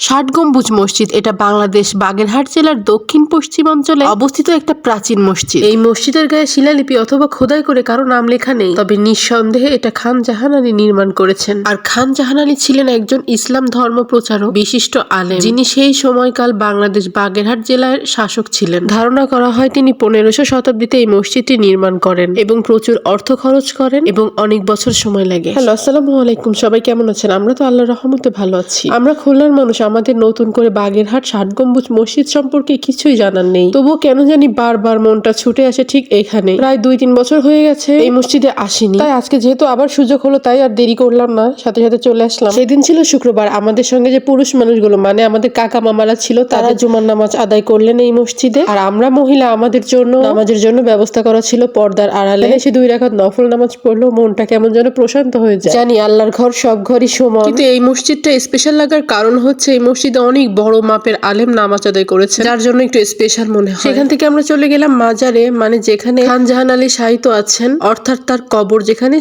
ষাট গম্বুজ মসজিদ এটা বাংলাদেশ বাগেরহাট জেলার দক্ষিণ পশ্চিমাঞ্চলে অবস্থিত একটা প্রাচীন মসজিদ। এই মসজিদের গায়ে শিলালিপি অথবা খোদাই করে কারো নাম লেখা নেই, তবে নিঃসন্দেহে এটা খান জাহান আলী নির্মাণ করেছেন। আর খান জাহান আলী ছিলেন একজন ইসলাম ধর্ম প্রচারক, বিশিষ্ট আলেম, যিনি সেই সময়কাল বাংলাদেশ বাগেরহাট জেলার শাসক ছিলেন। ধারণা করা হয় তিনি 1500 শতাব্দীতে এই মসজিদটি নির্মাণ করেন এবং প্রচুর অর্থ খরচ করেন এবং অনেক বছর সময় লাগে। হ্যালো, আসসালামু আলাইকুম, সবাই কেমন আছেন? আমরা তো আল্লাহর রহমতে ভালো আছি। আমরা খুলনার মানুষ, আমাদের নতুন করে বাগেরহাট ষাট গম্বুজ মসজিদ সম্পর্কে কিছুই জানার নেই, তবুও কেন জানি বারবার মনটা ছুটে আসে ঠিক এখানে। প্রায় 2-3 বছর হয়ে গেছে এই মসজিদে আসিনি, তাই আজকে যেহেতু আবার সুযোগ হলো তাই আর দেরি করলাম না, সাথে সাথে চলে আসলাম। সেদিন ছিল শুক্রবার, আমাদের সঙ্গে যে পুরুষ মানুষগুলো মানে আমাদের কাকা মামারা ছিল তারা জুমার নামাজ আদায় করলেন এই মসজিদে, আর আমরা মহিলা আমাদের জন্য নামাজের জন্য ব্যবস্থা করা ছিল পর্দার আড়ালে। এসে 2 রাকাত নফল নামাজ পড়লো, মনটা কেমন যেন প্রশান্ত হয়ে যায়। জানি আল্লাহর ঘর সব ঘরই সমান, কিন্তু এই মসজিদটা স্পেশাল লাগার কারণ হচ্ছে এই মসজিদে অনেক বড় মাপের আলেম নামাজ আদায় করেছে, যার জন্য একটু স্পেশাল মনে হয়। সেখান থেকে আমরা চলে গেলাম মাজারে, মানে যেখানে খান জাহান আলী শায়িত আছেন, অর্থাৎ তার কবর যেখানে,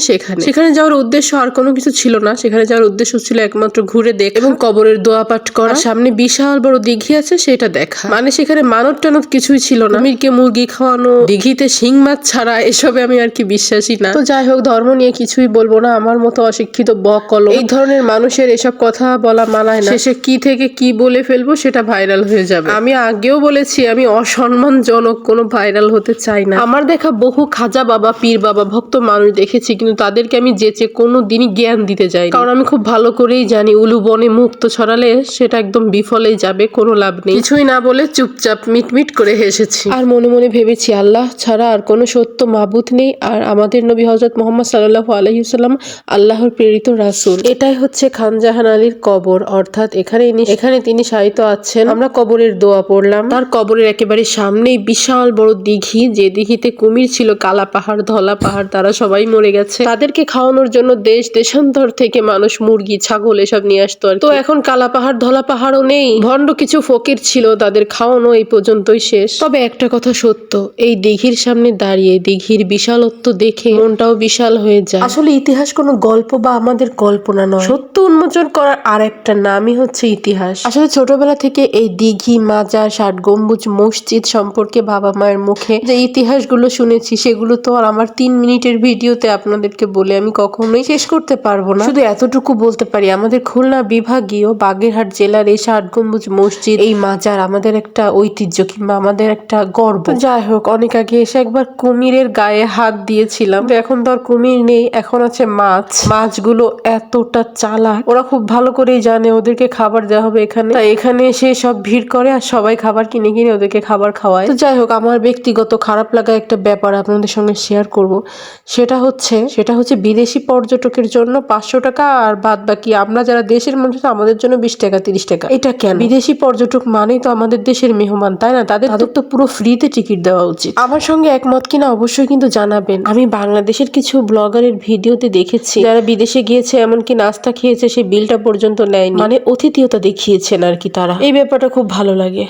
সেখানে যাওয়ার উদ্দেশ্য আর কোনো কিছু ছিল না। সেখানে যাওয়ার উদ্দেশ্য ছিল একমাত্র ঘুরে দেখা এবং কবরের দোয়া পাঠ করা। সামনে বিশাল বড় দিঘি আছে সেটা দেখা, মানে সেখানে মানত টানত কিছুই ছিল না। কুমিরকে মুরগি খাওয়ানো, দিঘিতে শিং মাছ ছাড়া, এসবে আমি আর কি বিশ্বাসী না। তো যাই হোক, ধর্ম নিয়ে কিছুই বলবো না, আমার মতো অশিক্ষিত বকলম এই ধরনের মানুষের এসব কথা বলা মানায় না। শেষে কি থেকে কি বলে ফেলবো সেটা ভাইরাল হয়ে যাবে। আমি আগেও বলেছি আমি অসম্মানজনক কোনো ভাইরাল হতে চাই না। আমার দেখা বহু খাজা বাবা, পীর বাবা, ভক্ত মানুষ দেখেছি, কিন্তু তাদেরকে আমি যেচে কোনো দিনই জ্ঞান দিতে যাই, কারণ আমি খুব ভালো করেই জানি উলু বনে মুক্ত ছড়ালে সেটা একদম বিফলেই যাবে, কোনো লাভ নেই। কিছুই না বলে চুপচাপ মিটমিট করে হেসেছি, আর মনে মনে ভেবেছি আল্লাহ ছাড়া আর কোনো সত্য মাবুদ নেই, আর আমাদের নবী হযরত মুহাম্মদ সাল্লাল্লাহু আলাইহি ওয়াসাল্লাম আল্লাহর প্রেরিত রাসূল। এটাই হচ্ছে খান জাহান আলীর কবর, অর্থাৎ এখানে তিনি শায়িত আছেন। আমরা কবরের দোয়া পড়লাম। তার কবরের একেবারে সামনেই বিশাল বড় দিঘি, যে দিঘিতে কুমির ছিল, কালা পাহাড়, ধলা পাহাড়, তারা সবাই মরে গেছে। তাদেরকে খাওয়ানোর জন্য দেশ দেশান্তর থেকে মানুষ মুরগি, ছাগল এসব নিয়ে আসতো। তো এখন কালা পাহাড়, ধলা পাহাড়ও নেই, ভণ্ড কিছু ফকির ছিল, তাদের খাওয়ানো এই পর্যন্তই শেষ। তবে একটা কথা সত্য, এই দিঘির সামনে দাঁড়িয়ে দিঘির বিশালত্ব দেখে মনটাও বিশাল হয়ে যায়। আসলে ইতিহাস কোনো গল্প বা আমাদের কল্পনা নয়, সত্য উন্মোচন করার আর একটা নামই হচ্ছে ইতিহাস। আসলে ছোটবেলা থেকে এই দিঘি, মাজার, ষাট গম্বুজ মসজিদ সম্পর্কে বাবা মায়ের মুখে যে ইতিহাসগুলো শুনেছি, সেগুলো তো আর আমার 3 মিনিটের ভিডিওতে আপনাদেরকে বলে আমি কখনোই শেষ করতে পারবো না। শুধু এতটুকু বলতে পারি, আমাদের খুলনা বিভাগীয় বাগেরহাট জেলার এই ষাট গম্বুজ মসজিদ, এই মাজার আমাদের একটা ঐতিহ্য কিংবা আমাদের একটা গর্ব। যাই হোক, অনেক আগে এসে একবার কুমিরের গায়ে হাত দিয়েছিলাম, তো এখন তো আর কুমির নেই, এখন আছে মাছ। মাছগুলো এতটা চালাক, ওরা খুব ভালো করেই জানে ওদেরকে খাবার দেওয়া হবে এখানে, তাই এখানে এসে সব ভিড় করে আর সবাই খাবার কিনে কিনে ওদেরকে খাবার খাওয়ায়। তো যাই হোক, আমার ব্যক্তিগত খারাপ লাগা একটা ব্যাপার আপনাদের সঙ্গে শেয়ার করব। সেটা হচ্ছে বিদেশি পর্যটকের জন্য 500 টাকা, আর বাদ বাকি আমরা যারা দেশের মানুষ আমাদের জন্য 20 টাকা 30 টাকা। এটা কেন? বিদেশি পর্যটক মানেই তো আমাদের দেশের মেহমান, তাই না? তাদের তো পুরো ফ্রিতে টিকিট দেওয়া উচিত। আমার সঙ্গে একমত কিনা অবশ্যই কিন্তু জানাবেন। আমি বাংলাদেশের কিছু ব্লগারের ভিডিওতে দেখেছি যারা বিদেশে গিয়েছে, এমনকি নাস্তা খেয়েছে, সেই বিলটা পর্যন্ত নেয়নি, মানে অতিথিয়তা দেখিয়েছেন আর কি তারা। এই ব্যাপারটা খুব ভালো লাগে।